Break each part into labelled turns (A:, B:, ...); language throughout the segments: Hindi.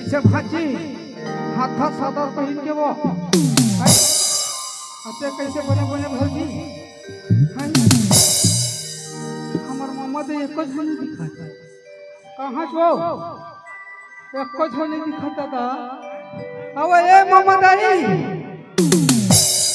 A: कैसे भाजी हाथ सादा पहन के वो अते कैसे बने बने भौजी हमार मामा तो एको झोली दिखाता कहाँ छो एको झोली दिखाता था अब ए मामा दाई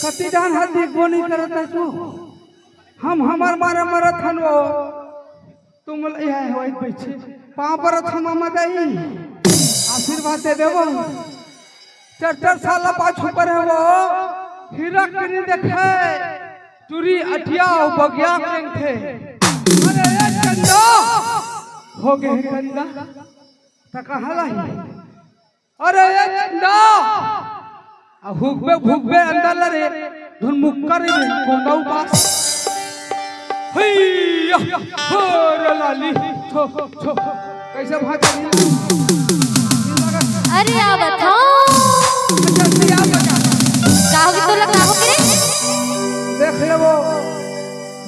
A: कति डान हाथ देखबो नहीं करता छो हम हमार मारे मरत हन वो तुम यह होई पीछे पाँव पर हम मामा दाई आशीर्वाद दे देवो 4 साल पाछू पर है वो हीरा करी देखे तुरी अठिया बगिया केंग थे अरे ये चंदा हो गए कंदा त कहां लाई अरे ये चंदा भूखबे अंदर रे धुन मुक्कर रे कोंदा पास हैया होर लाली छो छो कैसे भाग
B: अरे आ बताओ काहो तो लगा हो के
A: देख ले वो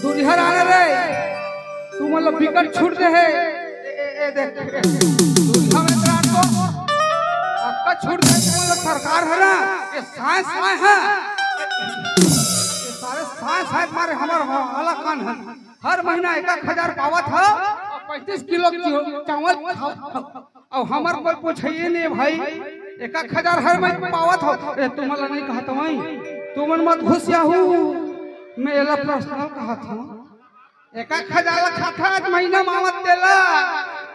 A: दुनिया आने रे तू मतलब विकट छूट दे है ए देख दुनिया में त्राण को आपका छूट दे मतलब सरकार है ना ये साइंस है ये सारे साइंस मारे हमार वाला कान है हर महीना 1000 पावत है 35 किलो चावल और हमार कोई पूछिए नहीं भाई 1000 हर महीने पावत हो तुम नहीं कहा तुम्हारी तुम मत घुसिया हूँ मैं एला पर्सनल कहा था 1000 खाता आज महीना मावत देला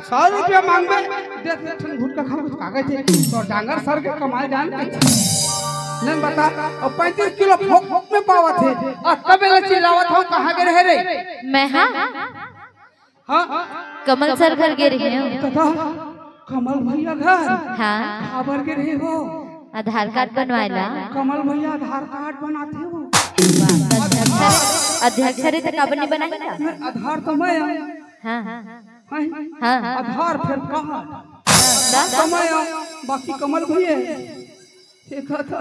A: 100 रुपया मांगबे देख ठन भूट का खा कुछ कागज है तो डांगर सर के कमाल जान नहीं बता और 35 किलो फोक में पावत है और कबे चिल्लावत हो कहां के रह रे
B: मैं हां कमल सर घर गे रही हूं
A: कमल भैया घर
B: हां
A: खबर के रहे हो
B: आधार कार्ड बनवाइला
A: कमल भैया आधार कार्ड बनाते हो
B: अध्यक्ष रे तक अब नहीं बनाई
A: आधार तो मैं
B: हां
A: हां आधार फिर कहां समय बाकी कमल भैया देखा था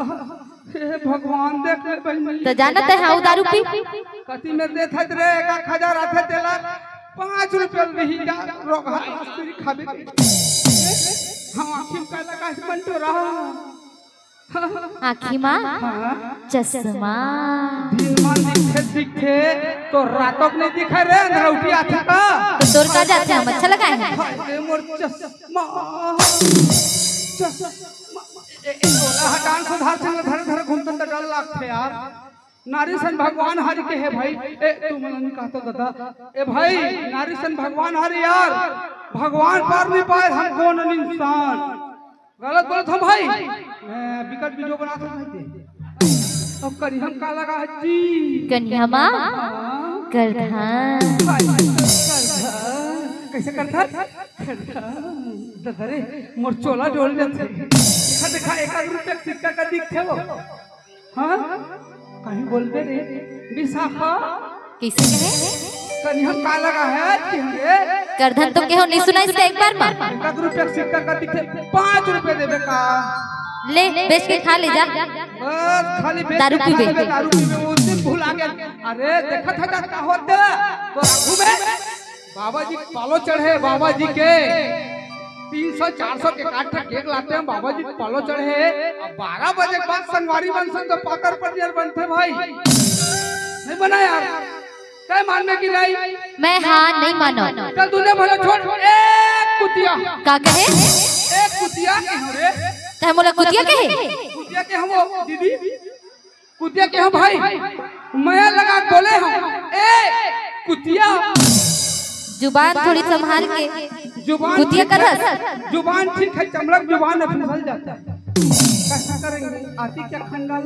A: हे भगवान देख ले बहनी
B: तो जानत है हाउ दारू पी
A: कति में देत है रे 1000 आथे देला 5 रुपया नहीं जा रोग हस्ती खाबे हम आखिम का लगा बंटो रहा
B: आखी मां चश्मा
A: दिलमान दिखे तो रातों नहीं दिखा रे अंधरौटी आथे का
B: तो तोर का जाते हम अच्छा लगाए हैं
A: ए मोर चश्मा तोला हटान सुधार संग धर घूमतन त डर लागथे यार नारी सन भगवान हरि के है भाई ए तू मन नहीं कहता दादा ए भाई नारी सन भगवान हरि यार भगवान पार नहीं पाए हम कौन इंसान गलत बोलत हम भाई मैं विकट वीडियो बनाता था अब करी हम का लगा जी
B: कन्या मां करधान
A: कैसे करता दादा रे मोर चोला डोल जाते देखा 1 रुपया सिक्का का दिखथे वो हां कहीं बोलबे रे विशाखा
B: कैसे कहे
A: कन्या का लगा है
B: करधन तो केहो नहीं सुनाई से एक बार मां
A: 1 रुपया सिक्का का दिखे 5 रुपए देबे का
B: ले बेच के खा ले जा
A: बस खाली बेच
B: दारू पीबे
A: दारू पीबे उस दिन भूल आ गया अरे देखा था का होते तो राखू में बाबा जी पालो चढ़े बाबा जी के 300-400 के काट केक लाते हैं बाबा जी पालो चढ़े अब 12 बजे के बाद संगवारी बनसन तो पातर पर बनते भाई नहीं बना यार क्या मानने की नहीं
B: मैं हाँ नहीं मानो
A: चल तूने बोला छोड़ एक कुतिया
B: का कहे
A: एक कुतिया के हो रे
B: तय मोला कुतिया कहे
A: कुतिया के हम दीदी कुतिया के हम भाई मैं लगा बोले हम ए कुतिया
B: जुबान थोड़ी संभाल के
A: जुबान
B: कुतिया का रस
A: जुबान ठीक है चमड़क जुबान है फिसल जाता है कैसा करेंगे आती क्या खंडाल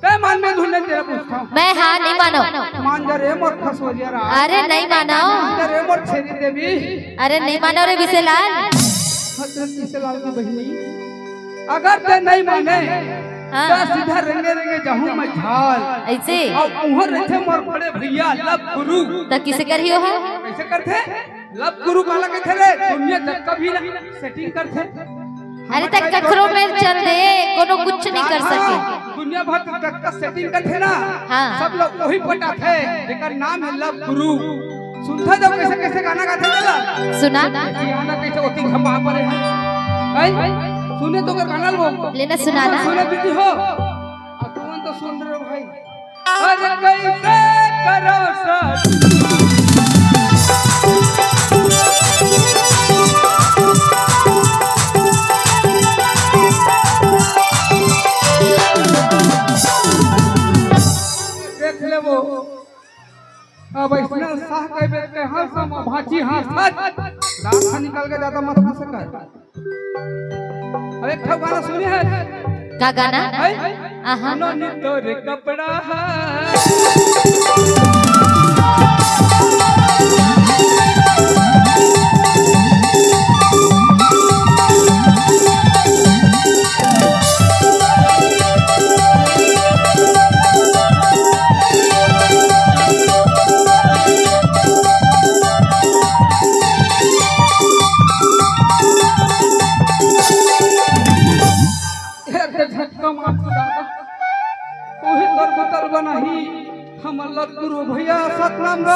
A: ते मान में ढूंढने तेरा पूछता हूँ।
B: मैं हाँ नहीं मानो।
A: मान जा रे मोर खसो जरा।
B: अरे नहीं मानो।
A: मान जा रे मोर छेरी देवी।
B: अरे नहीं मानो रे विशेलाल।
A: हजरत विशेलाल की बहनी अगर ते नहीं माने तो सीधा रंगे रंगे जाऊँ मैं झाल
B: ऐसे
A: और उहर रहते मोर बड़े भैया लब गुरु
B: तो किसे करियो है
A: कैसे करते लब गुरु काला कहते रे दुनिया तक कभी ना सेटिंग करते।
B: अरे तक कखरो में चल दे कोनो कुछ नहीं कर सके
A: दुनिया भर तक का सेटिंग करते ना। हाँ। सब लोग वही पटा थे लेकिन नाम है लब गुरु। सुनता जब कैसे कैसे गाना गाते चला
B: सुना
A: गाना कैसे होती खपा पड़े हैं सुने तो गाना लो
B: लेना सुनाना
A: सुने दीदी हो तुम तो सुन रहे हो भाई। अरे कैसे करो सर देख ले वो अब इसने साह कह बेटे हर सम भाची हाथ रास्ता निकल के जाता मत हंस कर। अरे एक गाना सुने है
B: का गाना
A: आहा नो तोरे कपड़ा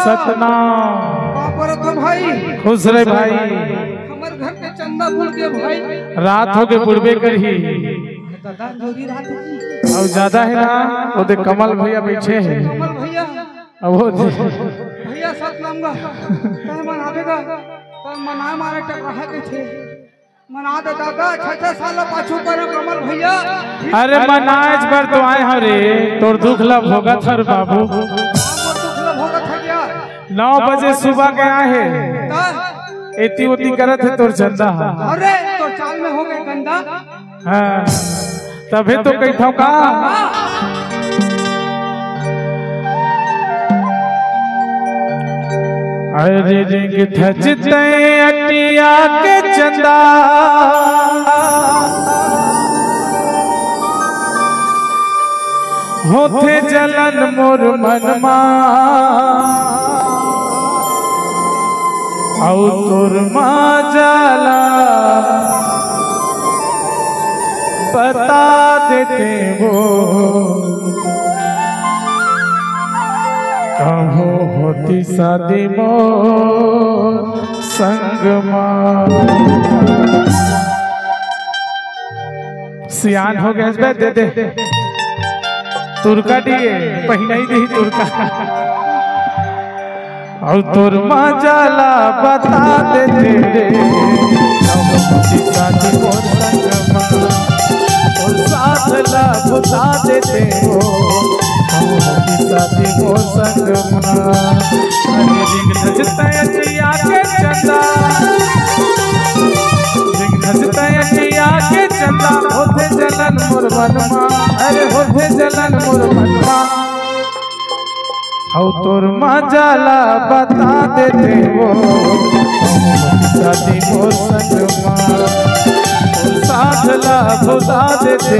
C: सतनाम भाई खुश रहे भाई
A: हमारे घर के चंदा बुल के भाई
C: रात हो के बुड़बे कर ही और ज्यादा है ना वो देख कमल भैया पीछे है
A: कमल भैया
C: वो
A: भैया सतनाम का कहे मना देगा तो मना मारे टकरा के थे मना दे दादा 6 साल पाछू पर कमल भैया।
C: अरे मनाज पर तो आए हो रे तोर दुख लब होगा थर बाबू 9 बजे सुबह के आए है एती उती करत है तोर चंदा।
A: अरे तो चाल में हो गए गंदा।
C: हाँ तभी तो कही था का अरे रिंग धजते अटिया के चंदा होते जलन मोर मनमा औ तोर माँ जाला बता देते वो कहो होती शादी मोर संगमा। सियान हो गए दे दे तुरका दिए पहना ही नहीं तुरका और तोर माँ जाला बता देते रे शादी मोर संगमा और साथ ला बता देते हो शादी मोर संगमा। अरे रिंग धजता अटिया के चंदा रिंग धजता अटिया के चंदा होते जलन मोर मनमा अरे होते जलन मोर मनमा औ तोर माँ जाला बता देते वो शादी मोर संगमा साथ ला बता देते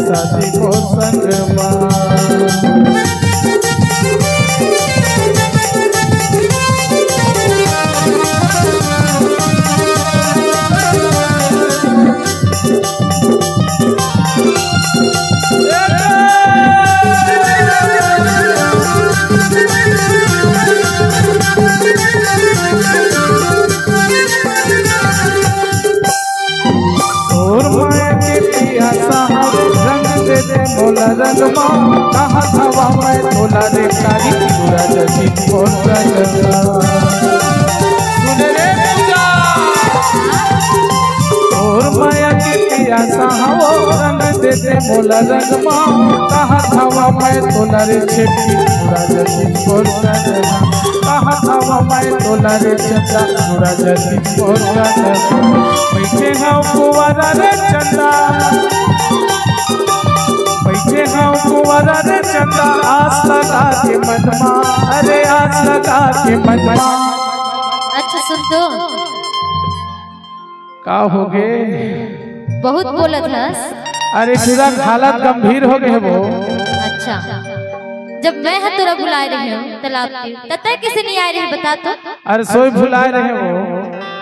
C: शादी मोर संगमा। मोला रंगमा कहाँ हवा मैं तोला रे कारी पूरा जसी मोर रंगमा सुन रे पूजा और माया के पियासा हवा रंग देते मोला रंगमा कहाँ हवा मैं तोला रे छेपी पूरा जसी मोर रंगमा कहाँ हवा मैं तोला रे चंदा पूरा जसी मोर रंगमा बैठे हाँ कुंवारा रे चंदा बैठे हम कुंवर रे चंदा आस लगा के मनमा, अरे आस लगा के मनमा।
B: अच्छा सुन तो
C: का हो गए?
B: बहुत बोलत हस।
C: अरे पूरा हालत गंभीर हो गए वो।
B: अच्छा जब मैं है तोरा बुलाए रही हूँ तालाब तब किसे नहीं आए रही बता तो?
C: अरे सोई भुलाए रहे वो।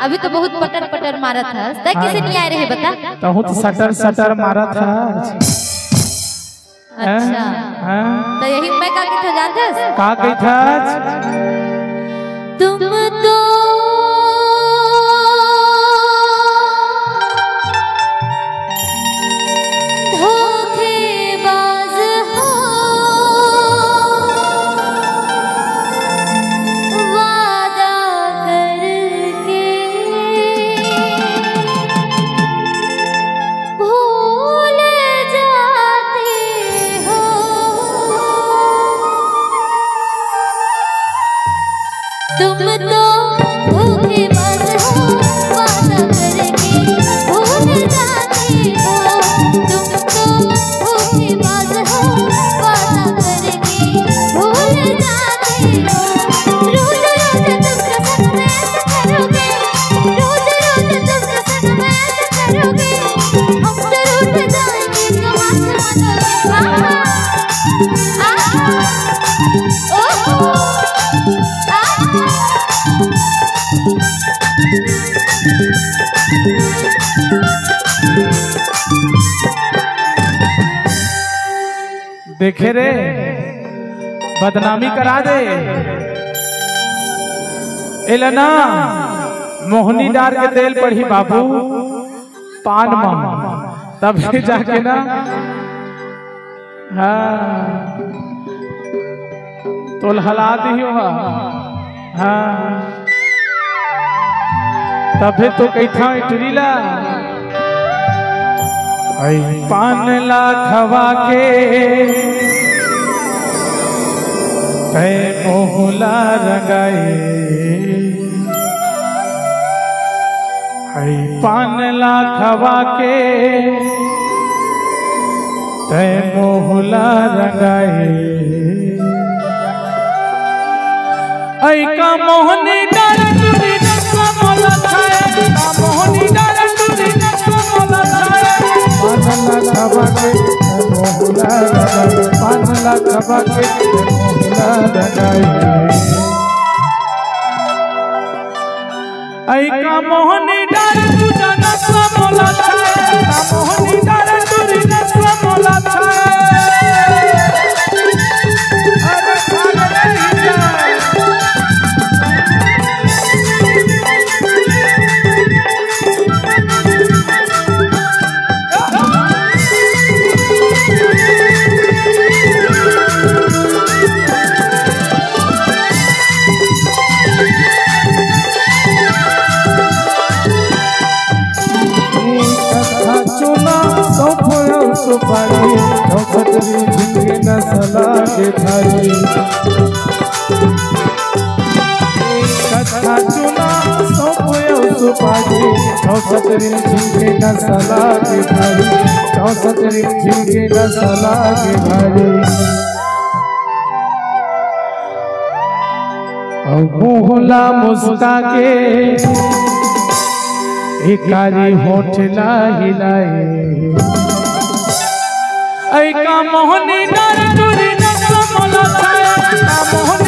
B: अभी तो बहुत पटर पटर मारा था तब किसे नहीं आए रहे बता?
C: तो सटर सटर मारा था।
B: अच्छा तो यही मैं का था जानते हो?
C: का कही था?
B: तुम तो धोखेबाज हो, वादा करके भूल जाते हो। तुम तो धोखेबाज हो, वादा करके भूल जाते हो। तुम तो धोखेबाज हो, वादा करके भूल जाते हो। रोज रोज तुम कसम में ऐसा करोगे, रोज रोज तुम कसम में ऐसा करोगे, हम तो रूठ जाएंगे तो हाथ मारोगे।
C: देखे रे बदनामी करा दे एलना मोहनी डार के तेल पड़ी बाबू पान में तब जाके ना। हाँ तो हला दी हो। हाँ तबे तो कही था इटरीला पान लाखवा के मोहला रंगाए, पान लाखवा के मोहला रंगाए। ऐ का मोहनी डाल टूरी नक्शा मोला छाए, का मोहनी डाल टूरी नक्शा मोला छाए। पान लाखवा के मोहला रंगाए, पान लाखवा के मोहला रंगाए। ऐ का मोहनी डाल टूरी नक्शा मोला छाए, का मोहनी डाल टूरी नक्शा मोला छाए। अरे भाग नहीं जाए। सुपारी चौसतरी झिंगे न सला के थारी। कथा चुना सौंपयो सुपारी चौसतरी झिंगे न सला के थारी, चौसतरी झिंगे न सला के थारी। मोहला मुस्का के एकारी होठ ला हिलाए। ऐ का मोहनी डाल टूरी नक्शा मोला छाए, का मोहनी